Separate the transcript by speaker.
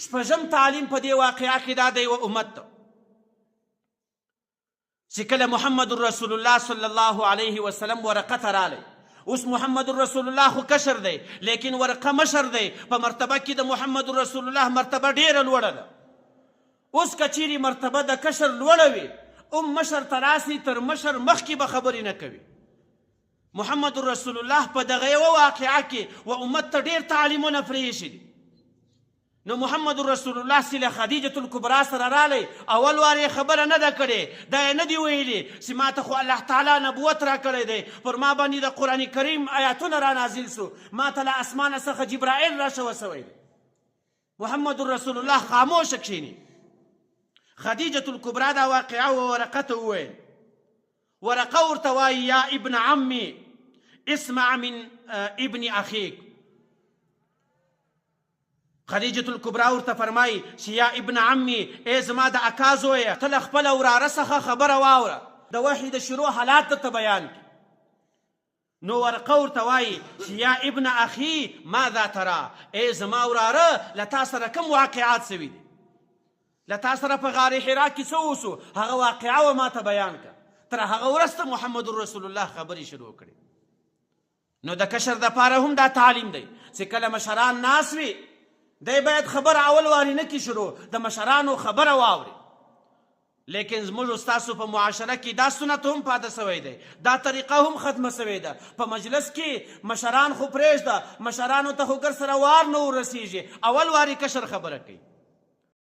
Speaker 1: شپږم تعلیم په دې واقعه کې دا د یوه امت ته چې کله محمد رسول الله صلی الله علیه وسلم ورقه ته رالی. اوس محمد رسول الله خو کشر دی لیکن ورقه مشر دی. په مرتبه کې د محمد رسول الله مرتبه ډیره لوړه ده. اوس که چیرې مرتبه د کشر لوړه وي مشر ته راسي تر مشر مخکې به خبرې نه کوي. محمد رسول الله په دغه یوه واقعه کې و امت ته ډېر تعلیمونه پرېښي دي. نو محمد رسول الله سله خدیجة الکبرا سره رالی. اول وار یې خبره نه ده کړې، دا یې نه دي ویلي چې ما ته خو الله تعالی نبوت را کړی دی، پر ما باندې د قرآن کریم آیاتونه را نازل سو، ما ته له اسمانه څخه جبرائیل را شوه سوی دی. محمد رسول الله خاموشه کښېني. خدیجة الکبرا دا واقعه ورقه ته وویل. ورقه ورته وایي یا ابن عمي اسمع من ابن اخیک. خدیجة الکبرا ورته فرمایي چې یا ابن عمي ای زما د اکا زویه ته له خپله وراره څخه خبره واوره، د وحي د شروع حالات درته بیان کړي. نو ورقه ورته وایي چې یا ابن اخي ماذا ترى، ای زما وراره له تا سره کوم واقعات سوي دي، له تا سره په غار حرا کې څه وسو، هغه واقعه و ما ته بیان کړه. تر هغه وروسته محمد رسول الله خبرې شروع کړي. نو د کشر دپاره هم دا تعلیم دی چې کله مشران ناس وي دی باید خبره اول واري نه کړي شروع، د مشرانو خبره واوري. لیکن زموږ ستاسو په معاشره کې دا سنت هم پاته سوی دی، دا طریقه هم ختمه سوې ده. په مجلس کې مشران خو پرېږده، مشرانو ته خو ګر سره وار نه ورسیږي، اول واري کشر خبره کوي.